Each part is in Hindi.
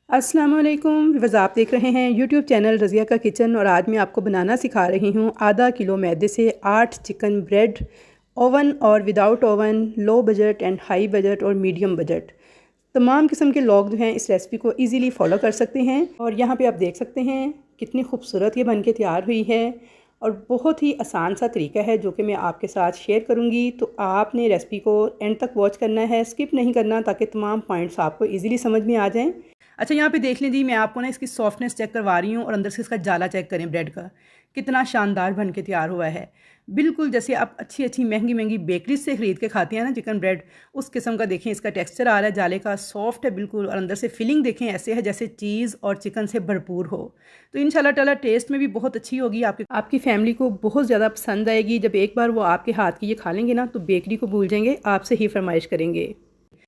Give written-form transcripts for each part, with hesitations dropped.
अस्सलाम वालेकुम व्यूअर्स, आप देख रहे हैं यूट्यूब चैनल रज़िया का किचन। और आज मैं आपको बनाना सिखा रही हूँ आधा किलो मैदे से 8 चिकन ब्रेड। ओवन और without oven, low budget and high budget और मीडियम बजट, तमाम किस्म के लोग जो हैं इस रेसिपी को इजीली फॉलो कर सकते हैं। और यहाँ पे आप देख सकते हैं कितनी खूबसूरत ये बनके तैयार हुई है और बहुत ही आसान सा तरीका है जो कि मैं आपके साथ शेयर करूँगी। तो आपने रेसिपी को एंड तक वॉच करना है, स्किप नहीं करना, ताकि तमाम पॉइंट्स आपको ईज़िली समझ में आ जाएँ। अच्छा, यहाँ पे देख लीजिए, मैं आपको ना इसकी सॉफ्टनेस चेक करवा रही हूँ और अंदर से इसका जाला चेक करें ब्रेड का, कितना शानदार बन के तैयार हुआ है। बिल्कुल जैसे आप अच्छी अच्छी महंगी महंगी बेकरी से ख़रीद के खाते हैं ना चिकन ब्रेड, उस किस्म का देखें इसका टेक्सचर आ रहा है, जाले का सॉफ्ट है बिल्कुल। और अंदर से फिलिंग देखें ऐसे है जैसे चीज़ और चिकन से भरपूर हो। तो इंशाल्लाह ताला टेस्ट में भी बहुत अच्छी होगी, आपकी फैमिली को बहुत ज़्यादा पसंद आएगी। जब एक बार वो आपके हाथ की ये खा लेंगे ना तो बेकरी को भूल जाएंगे, आपसे ही फरमाइश करेंगे।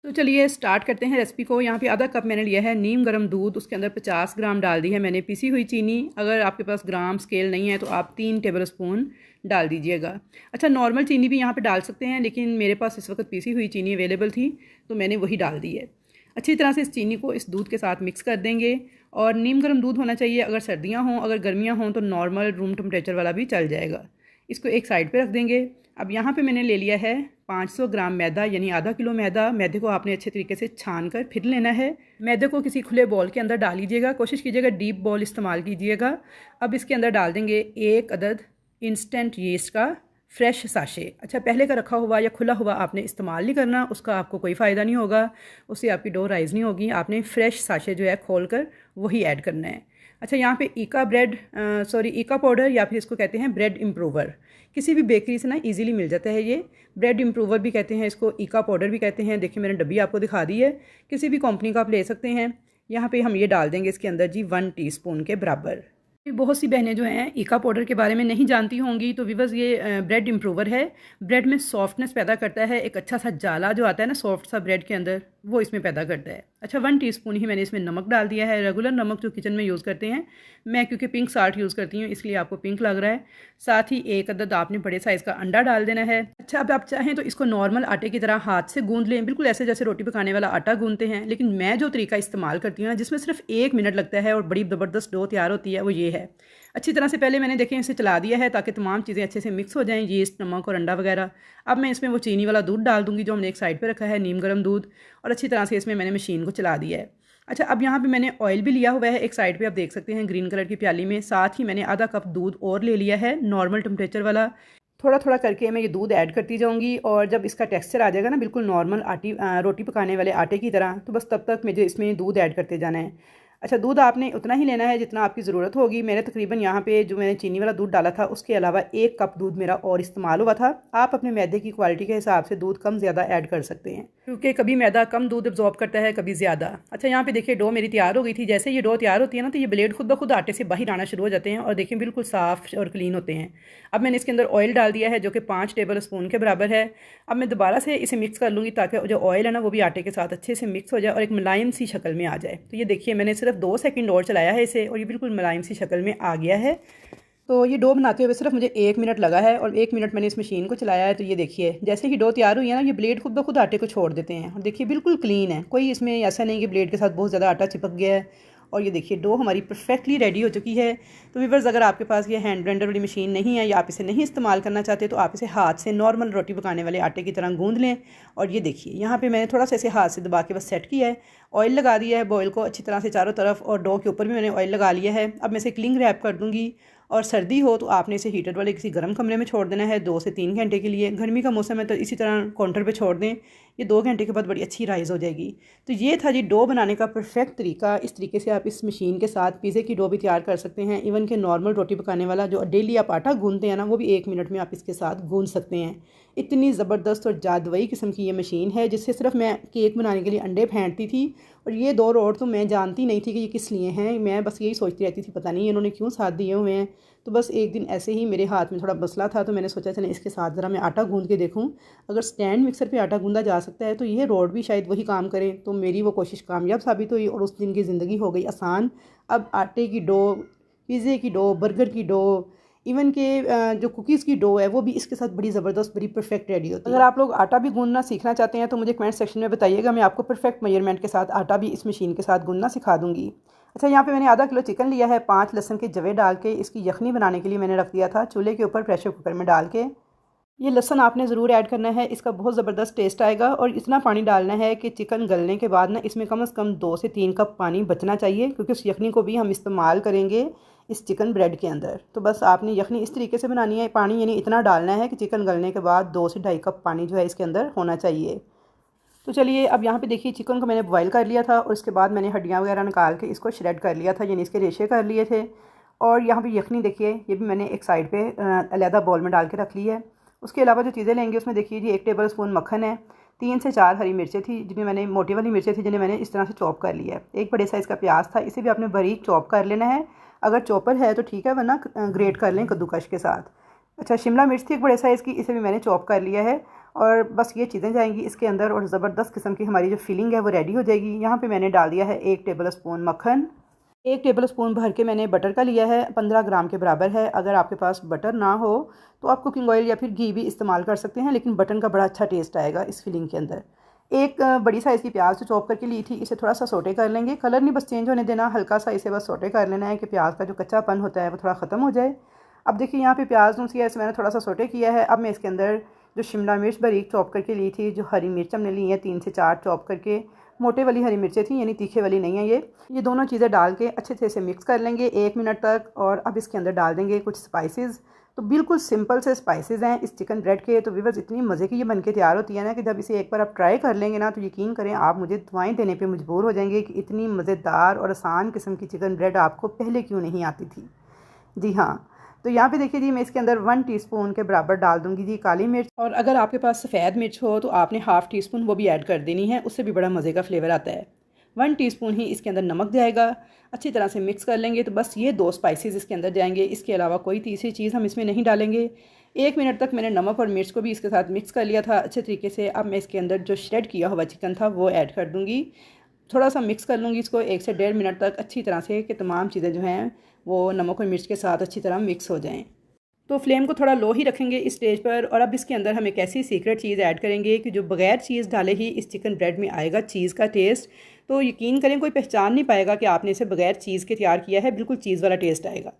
तो चलिए स्टार्ट करते हैं रेसिपी को। यहाँ पे आधा कप मैंने लिया है नीम गर्म दूध, उसके अंदर 50 ग्राम डाल दी है मैंने पिसी हुई चीनी। अगर आपके पास ग्राम स्केल नहीं है तो आप 3 टेबल स्पून डाल दीजिएगा। अच्छा, नॉर्मल चीनी भी यहाँ पे डाल सकते हैं, लेकिन मेरे पास इस वक्त पिसी हुई चीनी अवेलेबल थी तो मैंने वही डाल दी है। अच्छी तरह से इस चीनी को इस दूध के साथ मिक्स कर देंगे। और नीम गर्म दूध होना चाहिए, अगर सर्दियाँ हों, अगर गर्मियाँ हों तो नॉर्मल रूम टेम्परेचर वाला भी चल जाएगा। इसको एक साइड पे रख देंगे। अब यहाँ पे मैंने ले लिया है 500 ग्राम मैदा, यानी आधा किलो मैदा। मैदे को आपने अच्छे तरीके से छान कर फिर लेना है। मैदे को किसी खुले बॉल के अंदर डाल लीजिएगा, कोशिश कीजिएगा डीप बॉल इस्तेमाल कीजिएगा। अब इसके अंदर डाल देंगे 1 अदद इंस्टेंट यीस्ट का फ्रेश साशे। अच्छा, पहले का रखा हुआ या खुला हुआ आपने इस्तेमाल नहीं करना, उसका आपको कोई फ़ायदा नहीं होगा, उससे आपकी डो राइज़ नहीं होगी। आपने फ्रेश साशे जो है खोल कर वही ऐड करना है। अच्छा, यहाँ पे ईका पाउडर या फिर इसको कहते हैं ब्रेड इम्प्रूवर, किसी भी बेकरी से ना इजीली मिल जाता है। ये ब्रेड इम्प्रूवर भी कहते हैं इसको, ईका पाउडर भी कहते हैं। देखिए मैंने डब्बी आपको दिखा दी है, किसी भी कंपनी का आप ले सकते हैं। यहाँ पे हम ये डाल देंगे इसके अंदर जी 1 टीस्पून के बराबर। बहुत सी बहनें जो हैं ईका पाउडर के बारे में नहीं जानती होंगी, तो विवर्स ये ब्रेड इम्प्रूवर है। ब्रेड में सॉफ्टनेस पैदा करता है, एक अच्छा सा जाला जो आता है ना सॉफ्ट सा ब्रेड के अंदर, वो इसमें पैदा करता है। अच्छा, 1 टीस्पून ही मैंने इसमें नमक डाल दिया है, रेगुलर नमक जो किचन में यूज़ करते हैं। मैं क्योंकि पिंक साल्ट यूज़ करती हूँ इसलिए आपको पिंक लग रहा है। साथ ही 1 अदद आपने बड़े साइज़ का अंडा डाल देना है। अच्छा, अब आप चाहें तो इसको नॉर्मल आटे की तरह हाथ से गूंद लें, बिल्कुल ऐसे जैसे रोटी पकाने वाला आटा गूंदते हैं। लेकिन मैं जो तरीका इस्तेमाल करती हूँ ना, जिसमें सिर्फ 1 मिनट लगता है और बड़ी ज़बरदस्त डो तैयार होती है, वो ये है। अच्छी तरह से पहले मैंने देखें इसे चला दिया है ताकि तमाम चीज़ें अच्छे से मिक्स हो जाएं, यीस्ट, नमक और अंडा वगैरह। अब मैं इसमें वो चीनी वाला दूध डाल दूंगी जो हमने एक साइड पे रखा है, नीम गर्म दूध। और अच्छी तरह से इसमें मैंने मशीन को चला दिया है। अच्छा, अब यहाँ पे मैंने ऑयल भी लिया हुआ है एक साइड पे, आप देख सकते हैं ग्रीन कलर की प्याली में। साथ ही मैंने आधा कप दूध और ले लिया है नॉर्मल टेम्परेचर वाला। थोड़ा थोड़ा करके मैं ये दूध ऐड करती जाऊंगी और जब इसका टेक्सचर आ जाएगा ना बिल्कुल नॉर्मल रोटी पकाने वाले आटे की तरह, तो बस तब तक मुझे इसमें दूध ऐड करते जाना है। अच्छा, दूध आपने उतना ही लेना है जितना आपकी ज़रूरत होगी। मेरे तकरीबन यहाँ पे जो मैंने चीनी वाला दूध डाला था उसके अलावा 1 कप दूध मेरा और इस्तेमाल हुआ था। आप अपने मैदे की क्वालिटी के हिसाब से दूध कम ज़्यादा ऐड कर सकते हैं, क्योंकि कभी मैदा कम दूध एब्जॉर्ब करता है, कभी ज़्यादा। अच्छा, यहाँ पे देखिए डो मेरी तैयार हो गई थी। जैसे ये डो तैयार होती है ना तो ये ब्लेड खुद ब खुद आटे से बाहर आना शुरू हो जाते हैं और देखिए बिल्कुल साफ़ और क्लीन होते हैं। अब मैंने इसके अंदर ऑयल डाल दिया है जो कि 5 टेबल स्पून के बराबर है। अब मैं दोबारा से इसे मिक्स कर लूँगी ताकि जो ऑयल है ना वो भी आटे के साथ अच्छे से मिक्स हो जाए और एक मुलायम सी शक्ल में आ जाए। तो ये देखिए मैंने सिर्फ 2 सेकंड और चलाया है इसे और ये बिल्कुल मुलायम सी शक्ल में आ गया है। तो ये डो बनाते हुए सिर्फ मुझे 1 मिनट लगा है और 1 मिनट मैंने इस मशीन को चलाया है। तो ये देखिए जैसे ही डो तैयार हुई है ना, ये ब्लेड खुद ब खुद आटे को छोड़ देते हैं और देखिए बिल्कुल क्लीन है, कोई इसमें ऐसा नहीं कि ब्लेड के साथ बहुत ज़्यादा आटा चिपक गया है। और ये देखिए डो हमारी परफेक्टली रेडी हो चुकी है। तो व्यूअर्स, अगर आपके पास ये हैंड ब्लेंडर वाली मशीन नहीं है या आप इसे नहीं इस्तेमाल करना चाहते तो आप इसे हाथ से नॉर्मल रोटी पकाने वाले आटे की तरह गूंद लें। और ये देखिए यहाँ पे मैंने थोड़ा सा इसे हाथ से दबा के बस सेट किया है। ऑयल लगा दिया है बॉयल को अच्छी तरह से चारों तरफ और डो के ऊपर भी मैंने ऑयल लगा लिया है। अब मैं इसे क्लिंग रैप कर दूँगी। और सर्दी हो तो आपने इसे हीटर वाले किसी गर्म कमरे में छोड़ देना है 2 से 3 घंटे के लिए। गर्मी का मौसम है तो इसी तरह काउंटर पे छोड़ दें, ये 2 घंटे के बाद बड़ी अच्छी राइज़ हो जाएगी। तो ये था जी डो बनाने का परफेक्ट तरीका। इस तरीके से आप इस मशीन के साथ पिज़्ज़े की डो भी तैयार कर सकते हैं। इवन के नॉर्मल रोटी पकाने वाला जो डेली आप आटा गूंदते हैं ना, वो भी 1 मिनट में आप इसके साथ गूंद सकते हैं। इतनी ज़बरदस्त और जादुई किस्म की ये मशीन है जिससे सिर्फ मैं केक बनाने के लिए अंडे फेंटती थी और ये 2 रोड तो मैं जानती नहीं थी कि ये किस लिए हैं। मैं बस यही सोचती रहती थी पता नहीं इन्होंने क्यों साथ दिए हुए हैं। तो बस एक दिन ऐसे ही मेरे हाथ में थोड़ा मसला था तो मैंने सोचा चलें इसके साथ ज़रा मैं आटा गूंद के देखूं, अगर स्टैंड मिक्सर पे आटा गूंदा जा सकता है तो ये रोड भी शायद वही काम करें। तो मेरी वो कोशिश कामयाब साबित हुई और उस दिन की ज़िंदगी हो गई आसान। अब आटे की डो, पिज़्ज़े की डो, बर्गर की डो, इवन के जो कुकीज़ की डो है वो भी इसके साथ बड़ी ज़बरदस्त, बड़ी परफेक्ट रेडी होती है। अगर आप लोग आटा भी गूंदना सीखना चाहते हैं तो मुझे कमेंट सेक्शन में बताइएगा, मैं आपको परफेक्ट मेजरमेंट के साथ आटा भी इस मशीन के साथ गूंदना सिखा दूँगी। अच्छा, यहाँ पे मैंने आधा किलो चिकन लिया है, 5 लहसुन के जवे डाल के इसकी यखनी बनाने के लिए मैंने रख दिया था चूल्हे के ऊपर प्रेशर कुकर में डाल के। ये लहसुन आपने ज़रूर ऐड करना है, इसका बहुत ज़बरदस्त टेस्ट आएगा। और इतना पानी डालना है कि चिकन गलने के बाद ना इसमें कम से कम 2 से 3 कप पानी बचना चाहिए, क्योंकि उस यखनी को भी हम इस्तेमाल करेंगे इस चिकन ब्रेड के अंदर। तो बस आपने यखनी इस तरीके से बनानी है, पानी यानी इतना डालना है कि चिकन गलने के बाद 2 से 2.5 कप पानी जो है इसके अंदर होना चाहिए। तो चलिए अब यहाँ पे देखिए, चिकन को मैंने बॉयल कर लिया था और उसके बाद मैंने हड्डियाँ वगैरह निकाल के इसको श्रेड कर लिया था, यानी इसके रेशे कर लिए थे। और यहाँ पे यखनी देखिए, ये भी मैंने एक साइड पे अलहदा बाउल में डाल के रख ली है। उसके अलावा जो चीज़ें लेंगे उसमें देखिए जी, 1 टेबल स्पून मक्खन है, 3 से 4 हरी मिर्चें थी जिन्हें मैंने, मोटी वाली मिर्चें थी जिन्हें मैंने इस तरह से चॉप कर लिया है। एक बड़े साइज़ का प्याज था, इसे भी आपने बारीक चॉप कर लेना है। अगर चॉपर है तो ठीक है, वरना ग्रेट कर लें कद्दूकश के साथ। अच्छा, शिमला मिर्च थी एक बड़े साइज़ की, इसे भी मैंने चॉप कर लिया है। और बस ये चीज़ें जाएंगी इसके अंदर और ज़बरदस्त किस्म की हमारी जो फिलिंग है वो रेडी हो जाएगी। यहाँ पे मैंने डाल दिया है 1 टेबल स्पून मक्खन, 1 टेबल स्पून भर के मैंने बटर का लिया है, 15 ग्राम के बराबर है। अगर आपके पास बटर ना हो तो आप कुकिंग ऑयल या फिर घी भी इस्तेमाल कर सकते हैं, लेकिन बटर का बड़ा अच्छा टेस्ट आएगा इस फिलिंग के अंदर। एक बड़ी साइज़ की प्याज जो चॉप करके ली थी, इसे थोड़ा सा सोटे कर लेंगे, कलर नहीं बस चेंज होने देना, हल्का सा इसे बस सोटे कर लेना है कि प्याज का जो कच्चापन होता है वो थोड़ा ख़त्म हो जाए। अब देखिए, यहाँ पे प्याज दूसरी है, इसे मैंने थोड़ा सा सोटे किया है। अब मैं इसके अंदर जो शिमला मिर्च बारीक चॉप करके ली थी, जो हरी मिर्च हमने ली है 3 से 4 चॉप करके, मोटे वाली हरी मिर्चें थी यानी तीखे वाली नहीं है ये दोनों चीज़ें डाल के अच्छे से इसे मिक्स कर लेंगे 1 मिनट तक। और अब इसके अंदर डाल देंगे कुछ स्पाइसेस। तो बिल्कुल सिंपल से स्पाइसेस हैं इस चिकन ब्रेड के। तो व्यूअर्स, इतनी मज़े की ये बन के तैयार होती है ना कि जब इसे एक बार आप ट्राई कर लेंगे ना तो यकीन करें आप मुझे दुआएं देने पे मजबूर हो जाएंगे कि इतनी मज़ेदार और आसान किस्म की चिकन ब्रेड आपको पहले क्यों नहीं आती थी। जी हाँ, तो यहाँ पे देखिए जी, मैं इसके अंदर 1 टीस्पून के बराबर डाल दूँगी जी काली मिर्च। और अगर आपके पास सफ़ेद मिर्च हो तो आपने हाफ़ टी स्पून वो भी ऐड कर देनी है, उससे भी बड़ा मज़े का फ्लेवर आता है। 1 टीस्पून ही इसके अंदर नमक जाएगा, अच्छी तरह से मिक्स कर लेंगे। तो बस ये 2 स्पाइसेस इसके अंदर जाएंगे, इसके अलावा कोई तीसरी चीज़ हम इसमें नहीं डालेंगे। 1 मिनट तक मैंने नमक और मिर्च को भी इसके साथ मिक्स कर लिया था अच्छे तरीके से। अब मैं इसके अंदर जो श्रेड किया हुआ चिकन था वो ऐड कर दूँगी, थोड़ा सा मिक्स कर लूँगी इसको 1 से 1.5 मिनट तक अच्छी तरह से, कि तमाम चीज़ें जो हैं वो नमक और मिर्च के साथ अच्छी तरह मिक्स हो जाएँ। तो फ्लेम को थोड़ा लो ही रखेंगे इस स्टेज पर। और अब इसके अंदर हम एक ऐसी सीक्रेट चीज़ ऐड करेंगे कि जो बगैर चीज़ डाले ही इस चिकन ब्रेड में आएगा चीज़ का टेस्ट। तो यकीन करें, कोई पहचान नहीं पाएगा कि आपने इसे बगैर चीज़ के तैयार किया है, बिल्कुल चीज़ वाला टेस्ट आएगा।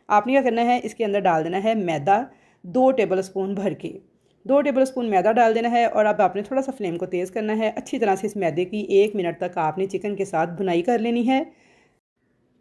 आपने क्या करना है, इसके अंदर डाल देना है मैदा 2 टेबल स्पून भर के, 2 टेबल स्पून मैदा डाल देना है। और अब आपने थोड़ा सा फ्लेम को तेज़ करना है, अच्छी तरह से इस मैदे की 1 मिनट तक आपने चिकन के साथ भुनाई कर लेनी है।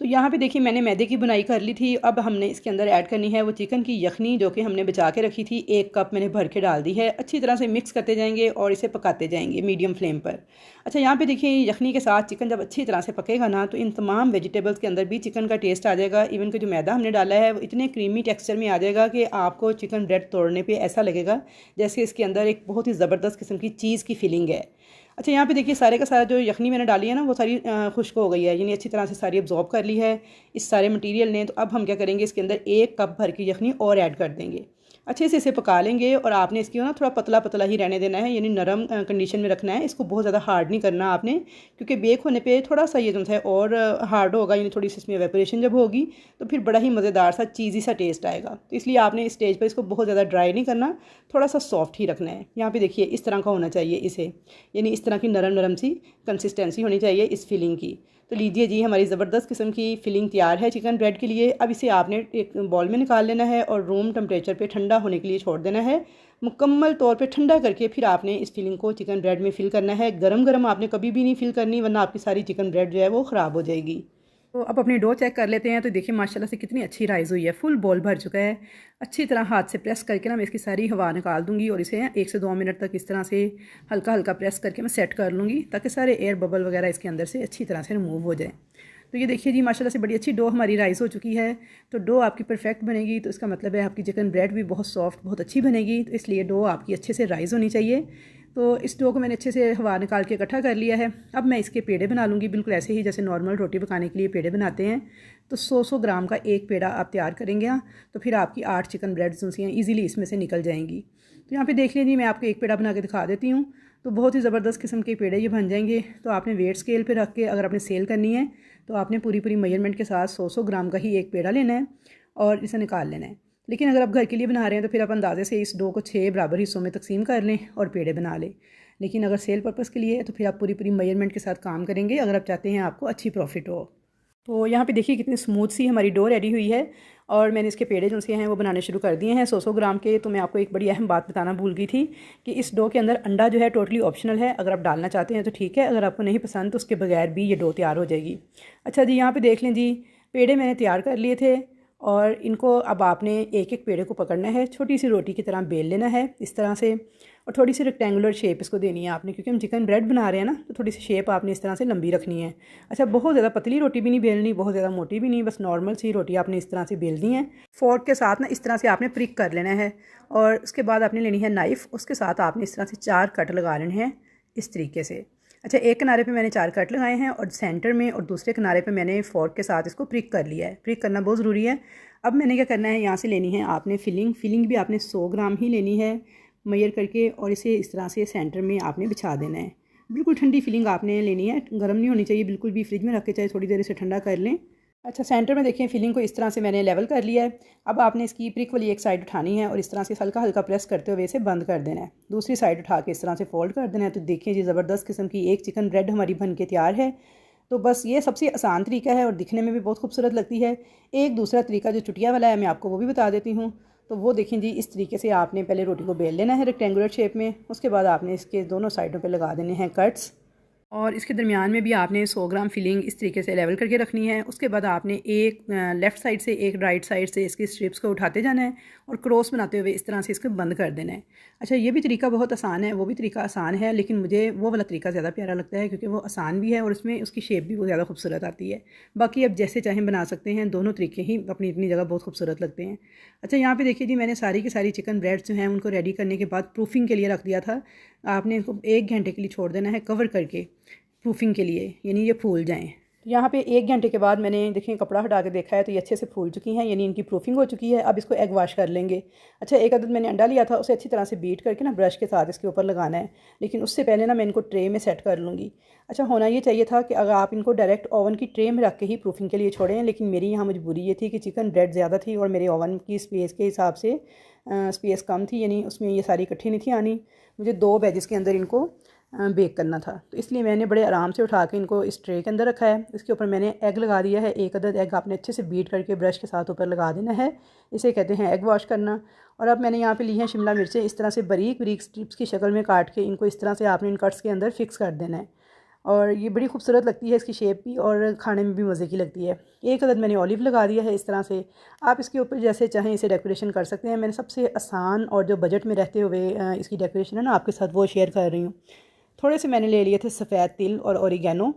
तो यहाँ पे देखिए, मैंने मैदे की बुनाई कर ली थी। अब हमने इसके अंदर ऐड करनी है वो चिकन की यखनी, जो कि हमने बचा के रखी थी, 1 कप मैंने भर के डाल दी है। अच्छी तरह से मिक्स करते जाएंगे और इसे पकाते जाएंगे मीडियम फ्लेम पर। अच्छा, यहाँ पे देखिए, यखनी के साथ चिकन जब अच्छी तरह से पकेगा ना तो इन तमाम वेजिटेबल्स के अंदर भी चिकन का टेस्ट आ जाएगा। इवन कि जो मैदा हमने डाला है वो इतने क्रीमी टेक्सचर में आ जाएगा कि आपको चिकन ब्रेड तोड़ने पर ऐसा लगेगा जैसे इसके अंदर एक बहुत ही ज़बरदस्त किस्म की चीज़ की फीलिंग है। अच्छा, यहाँ पे देखिए, सारे का सारा जो यखनी मैंने डाली है ना वो सारी खुश्क हो गई है, यानी अच्छी तरह से सारी अब्जॉर्ब कर ली है इस सारे मटेरियल ने। तो अब हम क्या करेंगे, इसके अंदर 1 कप भर की यखनी और ऐड कर देंगे, अच्छे से इसे पका लेंगे। और आपने इसकी ना थोड़ा पतला पतला ही रहने देना है, यानी नरम कंडीशन में रखना है, इसको बहुत ज़्यादा हार्ड नहीं करना आपने, क्योंकि बेक होने पे थोड़ा सा ये जो है और हार्ड होगा, यानी थोड़ी सी इसमें एवेपोरेशन जब होगी तो फिर बड़ा ही मज़ेदार सा चीज़ी सा टेस्ट आएगा। तो इसलिए आपने इस स्टेज पर इसको बहुत ज़्यादा ड्राई नहीं करना, थोड़ा सा सॉफ्ट ही रखना है। यहाँ पर देखिए, इस तरह का होना चाहिए इसे, यानी इस तरह की नरम नरम सी कंसिस्टेंसी होनी चाहिए इस फिलिंग की। तो लीजिए जी, हमारी ज़बरदस्त किस्म की फिलिंग तैयार है चिकन ब्रेड के लिए। अब इसे आपने एक बॉल में निकाल लेना है और रूम टेम्परेचर पे ठंडा होने के लिए छोड़ देना है। मुकम्मल तौर पे ठंडा करके फिर आपने इस फिलिंग को चिकन ब्रेड में फिल करना है। गरम गरम आपने कभी भी नहीं फिल करनी, वरना आपकी सारी चिकन ब्रेड जो है वो ख़राब हो जाएगी। तो अब अपनी डो चेक कर लेते हैं। तो देखिए, माशाल्लाह से कितनी अच्छी राइज़ हुई है, फुल बॉल भर चुका है। अच्छी तरह हाथ से प्रेस करके ना मैं इसकी सारी हवा निकाल दूंगी और इसे 1 से 2 मिनट तक इस तरह से हल्का हल्का प्रेस करके मैं सेट कर लूँगी, ताकि सारे एयर बबल वगैरह इसके अंदर से अच्छी तरह से रिमूव हो जाए। तो ये देखिए जी, माशाल्लाह से बड़ी अच्छी डो हमारी राइज़ हो चुकी है। तो डो आपकी परफेक्ट बनेगी तो इसका मतलब है आपकी चिकन ब्रेड भी बहुत सॉफ्ट, बहुत अच्छी बनेगी। तो इसलिए डो आपकी अच्छे से राइज़ होनी चाहिए। तो इस डो को मैंने अच्छे से हवा निकाल के इकट्ठा कर लिया है। अब मैं इसके पेड़े बना लूँगी, बिल्कुल ऐसे ही जैसे नॉर्मल रोटी पकाने के लिए पेड़े बनाते हैं। तो 100 ग्राम का एक पेड़ा आप तैयार करेंगे तो फिर आपकी 8 चिकन ब्रेड्स जो हैं ईज़िली इसमें से निकल जाएंगी। तो यहाँ पे देख लीजिए, मैं आपको एक पेड़ा बना के दिखा देती हूँ। तो बहुत ही ज़बरदस्त किस्म के पेड़े ये बन जाएंगे। तो आपने वेट स्केल पे रख के अगर आपने सेल करनी है तो आपने पूरी पूरी मेजरमेंट के साथ 100 ग्राम का ही एक पेड़ा लेना है और इसे निकाल लेना है। लेकिन अगर आप घर के लिए बना रहे हैं तो फिर आप अंदाजे से इस डो को 6 बराबर हिस्सों में तकसीम कर लें और पेड़े बना लें। लेकिन अगर सेल पर्पज़ के लिए है तो फिर आप पूरी पूरी मेजरमेंट के साथ काम करेंगे अगर आप चाहते हैं आपको अच्छी प्रॉफिट हो। तो यहाँ पे देखिए कितनी स्मूथ सी हमारी डो रेडी हुई है और मैंने इसके पेड़े जो से हैं वो बनाने शुरू कर दिए हैं 100 ग्राम के। तो मैं आपको एक बड़ी अहम बात बताना भूल गई थी कि इस डो के अंदर अंडा जो है टोटली ऑप्शनल है। अगर आप डालना चाहते हैं तो ठीक है, अगर आपको नहीं पसंद तो उसके बगैर भी ये डो तैयार हो जाएगी। अच्छा जी, यहाँ पर देख लें जी, पेड़े मैंने तैयार कर लिए थे और इनको अब आपने एक एक पेड़े को पकड़ना है, छोटी सी रोटी की तरह बेल लेना है इस तरह से, और थोड़ी सी रेक्टेंगुलर शेप इसको देनी है आपने, क्योंकि हम चिकन ब्रेड बना रहे हैं ना, तो थोड़ी सी शेप आपने इस तरह से लंबी रखनी है। अच्छा, बहुत ज़्यादा पतली रोटी भी नहीं बेलनी, बहुत ज़्यादा मोटी भी नहीं, बस नॉर्मल सी रोटी आपने इस तरह से बेलनी है। फोर्क के साथ ना इस तरह से आपने प्रिक कर लेना है और उसके बाद आपने लेनी है नाइफ़, उसके साथ आपने इस तरह से 4 कट लगा लेने हैं इस तरीके से। अच्छा, एक किनारे पे मैंने 4 कट लगाए हैं और सेंटर में और दूसरे किनारे पे मैंने फोर्क के साथ इसको प्रिक कर लिया है। प्रिक करना बहुत ज़रूरी है। अब मैंने क्या करना है, यहाँ से लेनी है आपने फिलिंग भी आपने 100 ग्राम ही लेनी है मेजर करके, और इसे इस तरह से सेंटर में आपने बिछा देना है। बिल्कुल ठंडी फिलिंग आपने लेनी है, गर्म नहीं होनी चाहिए बिल्कुल भी, फ्रिज में रख के चाहे थोड़ी देर इसे ठंडा कर लें। अच्छा, सेंटर में देखें फिलिंग को इस तरह से मैंने लेवल कर लिया है। अब आपने इसकी प्रिक वाली एक साइड उठानी है और इस तरह से हल्का हल्का प्रेस करते हुए इसे बंद कर देना है। दूसरी साइड उठा के इस तरह से फोल्ड कर देना है। तो देखिए जी, ज़बरदस्त किस्म की एक चिकन ब्रेड हमारी बन के तैयार है। तो बस ये सबसे आसान तरीका है और दिखने में भी बहुत खूबसूरत लगती है। एक दूसरा तरीका जो चुटिया वाला है मैं आपको वो भी बता देती हूँ। तो वो देखें जी, इस तरीके से आपने पहले रोटी को बेल लेना है रेक्टेंगुलर शेप में, उसके बाद आपने इसके दोनों साइडों पे लगा देने हैं कट्स, और इसके दरमियान में भी आपने 100 ग्राम फिलिंग इस तरीके से लेवल करके रखनी है। उसके बाद आपने एक लेफ़्ट साइड से एक राइट साइड से इसकी स्ट्रिप्स को उठाते जाना है और क्रॉस बनाते हुए इस तरह से इसको बंद कर देना है। अच्छा, ये भी तरीका बहुत आसान है, वो भी तरीका आसान है, लेकिन मुझे वो वाला तरीका ज़्यादा प्यारा लगता है क्योंकि वो आसान भी है और उसमें उसकी शेप भी बहुत ज़्यादा खूबसूरत आती है। बाकी अब जैसे चाहें बना सकते हैं, दोनों तरीके ही अपनी अपनी जगह बहुत खूबसूरत लगते हैं। अच्छा, यहाँ पर देखिए जी, मैंने सारी की सारी चिकन ब्रेड्स जो हैं उनको रेडी करने के बाद प्रूफिंग के लिए रख दिया था। आपने इनको 1 घंटे के लिए छोड़ देना है कवर करके प्रूफिंग के लिए, यानी ये फूल जाएं। यहाँ पे 1 घंटे के बाद मैंने देखिए कपड़ा हटा के देखा है तो ये अच्छे से फूल चुकी हैं, यानी इनकी प्रूफिंग हो चुकी है। अब इसको एग वाश कर लेंगे। अच्छा, एक अदद मैंने अंडा लिया था, उसे अच्छी तरह से बीट करके ना ब्रश के साथ इसके ऊपर लगाना है, लेकिन उससे पहले ना मैं इनको ट्रे में सेट कर लूँगी। अच्छा, होना ये चाहिए था कि अगर आप इनको डायरेक्ट ओवन की ट्रे में रख के ही प्रूफिंग के लिए छोड़ें, लेकिन मेरी यहाँ मजबूरी ये थी कि चिकन ब्रेड ज़्यादा थी और मेरे ओवन की स्पेस के हिसाब से स्पेस कम थी, यानी उसमें ये सारी इकट्ठी नहीं थी आनी। मुझे 2 बैचेस के अंदर इनको बेक करना था, तो इसलिए मैंने बड़े आराम से उठा के इनको इस ट्रे के अंदर रखा है। इसके ऊपर मैंने एग लगा दिया है। एक अदद एग आपने अच्छे से बीट करके ब्रश के साथ ऊपर लगा देना है, इसे कहते हैं एग वॉश करना। और अब मैंने यहाँ पे ली हैं शिमला मिर्चें, इस तरह से बारीक बारीक स्ट्रिप्स की शक्ल में काट के इनको इस तरह से आपने इन कट्स के अंदर फिक्स कर देना है, और ये बड़ी खूबसूरत लगती है इसकी शेप भी और खाने में भी मज़े की लगती है। एक अदद मैंने ऑलिव लगा दिया है इस तरह से। आप इसके ऊपर जैसे चाहें इसे डेकोरेशन कर सकते हैं। मैंने सबसे आसान और जो बजट में रहते हुए इसकी डेकोरेशन है ना आपके साथ वो शेयर कर रही हूँ। थोड़े से मैंने ले लिए थे सफ़ेद तिल और ओरिगेनो।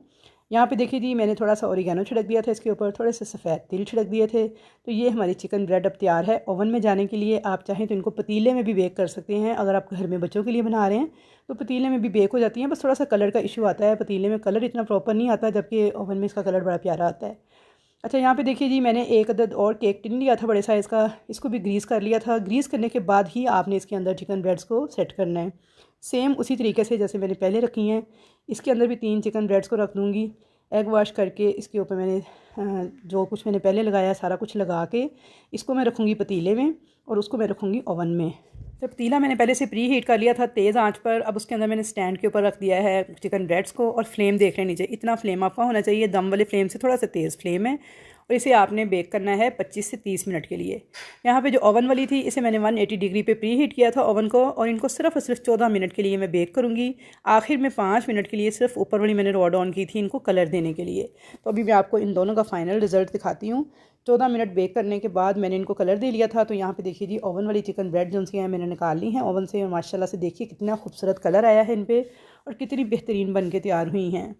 यहाँ पे देखिए जी, मैंने थोड़ा सा ओरिगेनो छिड़क दिया था इसके ऊपर, थोड़े से सफ़ेद तिल छिड़क दिए थे। तो ये हमारी चिकन ब्रेड अब तैयार है ओवन में जाने के लिए। आप चाहें तो इनको पतीले में भी बेक कर सकते हैं। अगर आप घर में बच्चों के लिए बना रहे हैं तो पतीले में भी बेक हो जाती हैं, बस थोड़ा सा कलर का इशू आता है, पतीले में कलर इतना प्रॉपर नहीं आता, जबकि ओवन में इसका कलर बड़ा प्यारा आता है। अच्छा, यहाँ पे देखिए जी, मैंने एक अदद और केक टिन लिया था बड़े साइज़ का, इसको भी ग्रीस कर लिया था। ग्रीस करने के बाद ही आपने इसके अंदर चिकन ब्रेड्स को सेट करना है, सेम उसी तरीके से जैसे मैंने पहले रखी हैं। इसके अंदर भी 3 चिकन ब्रेड्स को रख दूँगी। एग वाश करके इसके ऊपर मैंने जो कुछ मैंने पहले लगाया सारा कुछ लगा के इसको मैं रखूँगी पतीले में और उसको मैं रखूँगी ओवन में। तो पतीला मैंने पहले से प्री हीट कर लिया था तेज़ आंच पर। अब उसके अंदर मैंने स्टैंड के ऊपर रख दिया है चिकन ब्रेड्स को, और फ्लेम देख लेनी चाहिए, इतना फ्लेम आपका होना चाहिए, दम वाले फ्लेम से थोड़ा सा तेज़ फ्लेम है, और इसे आपने बेक करना है 25 से 30 मिनट के लिए। यहाँ पे जो ओवन वाली थी इसे मैंने 180 डिग्री पे प्री हीट किया था ओवन को, और इनको सिर्फ और सिर्फ 14 मिनट के लिए मैं बेक करूँगी। आखिर में 5 मिनट के लिए सिर्फ ऊपर वाली मैंने रॉड ऑन की थी इनको कलर देने के लिए। तो अभी मैं आपको इन दोनों का फाइनल रिजल्ट दिखाती हूँ। 14 मिनट बेक करने के बाद मैंने इनको कलर दे लिया था। तो यहाँ पे देखिए जी, ओवन वाली चिकन ब्रेड जो सी हैं मैंने निकाल ली हैं ओवन से, और माशाल्लाह से देखिए कितना खूबसूरत कलर आया है इन पर और कितनी बेहतरीन बन के तैयार हुई हैं।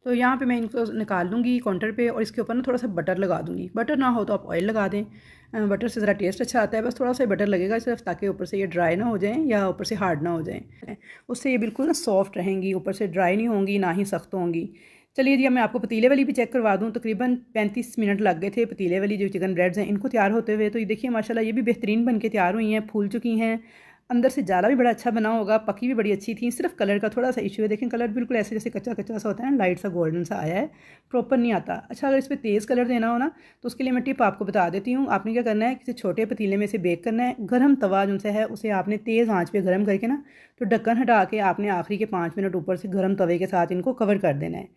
तो यहाँ पे मैं इनको निकाल लूँगी काउंटर पे, और इसके ऊपर ना थोड़ा सा बटर लगा दूँगी। बटर ना हो तो आप ऑयल लगा दें, बटर से ज़रा टेस्ट अच्छा आता है। बस थोड़ा सा बटर लगेगा सिर्फ, ताकि ऊपर से ये ड्राई ना हो जाएं या ऊपर से हार्ड ना हो जाएं। उससे ये बिल्कुल ना सॉफ्ट रहेंगी, ऊपर से ड्राई नहीं होंगी ना ही सख्त होंगी। चलिए जी, अब मैं आपको पतीले वाली भी चेक करवा दूँ। तकरीबन 35 मिनट लग गए थे पतीले वाली जो चिकन ब्रेड्स हैं इनको तैयार होते हुए। तो ये देखिए माशाल्लाह ये भी बेहतरीन बन के तैयार हुई हैं, फूल चुकी हैं, अंदर से जाला भी बड़ा अच्छा बना होगा, पकी भी बड़ी अच्छी थी। सिर्फ कलर का थोड़ा सा इशू है, देखें कलर बिल्कुल ऐसे जैसे कच्चा कच्चा सा होता है ना, लाइट सा गोल्डन सा आया है, प्रॉपर नहीं आता। अच्छा, अगर इस पर तेज़ कलर देना हो ना तो उसके लिए मैं टिप आपको बता देती हूँ। आपने क्या करना है, किसी छोटे पतीले में से बेक करना है। गर्म तवा जो है उसे आपने तेज़ आँच पर गर्म करके ना, तो ढक्कन हटा के आपने आखिरी के 5 मिनट ऊपर से गर्म तवे के साथ इनको कवर कर देना है,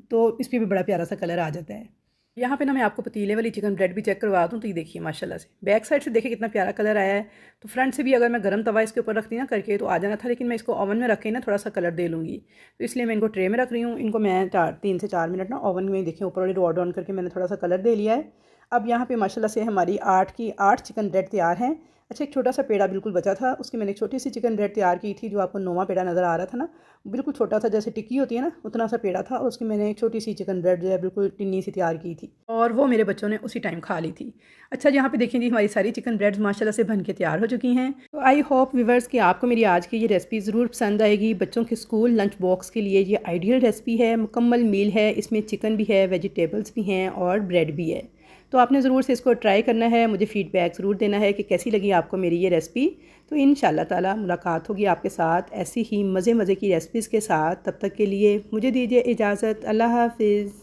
तो इस पर भी बड़ा प्यारा सा कलर आ जाता है। यहाँ पे ना मैं आपको पतीले वाली चिकन ब्रेड भी चेक करवा दूँ, तो ये देखिए माशाल्लाह से बैक साइड से देखिए कितना प्यारा कलर आया है। तो फ्रंट से भी अगर मैं गर्म तवा इसके ऊपर रखती ना करके तो आ जाना था, लेकिन मैं इसको ओवन में रख के ना थोड़ा सा कलर दे लूँगी, तो इसलिए मैं इनको ट्रे में रख रही हूँ। इनको मैं 3 से 4 मिनट ना ओवन में देखिए ऊपर वाली रॉड ऑन करके मैंने थोड़ा सा कलर दे लिया है। अब यहाँ पे माशाल्लाह से हमारी 8 की 8 चिकन ब्रेड तैयार हैं। अच्छा, एक छोटा सा पेड़ा बिल्कुल बचा था, उसकी मैंने एक छोटी सी चिकन ब्रेड तैयार की थी, जो आपको नोवा पेड़ा नज़र आ रहा था ना, बिल्कुल छोटा सा जैसे टिक्की होती है ना, उतना सा पेड़ा था, और उसकी मैंने एक छोटी सी चिकन ब्रेड जो है बिल्कुल टिन्नी सी तैयार की थी, और वो मेरे बच्चों ने उसी टाइम खा ली थी। अच्छा, यहाँ पे देखें जी हमारी सारी चिकन ब्रेड्स माशाल्लाह से बन के तैयार हो चुकी हैं। तो आई होप व्यूअर्स कि आपको मेरी आज की ये रेसिपी ज़रूर पसंद आएगी। बच्चों के स्कूल लंच बॉक्स के लिए ये आइडियल रेसिपी है, मुकम्मल मील है। इसमें चिकन भी है, वेजिटेबल्स भी हैं और ब्रेड भी है। तो आपने ज़रूर से इसको ट्राई करना है, मुझे फ़ीडबैक ज़रूर देना है कि कैसी लगी आपको मेरी ये रेसिपी। तो इंशाल्लाह ताला मुलाकात होगी आपके साथ ऐसी ही मज़े मज़े की रेसिपीज़ के साथ। तब तक के लिए मुझे दीजिए इजाज़त। अल्लाह हाफ़िज़।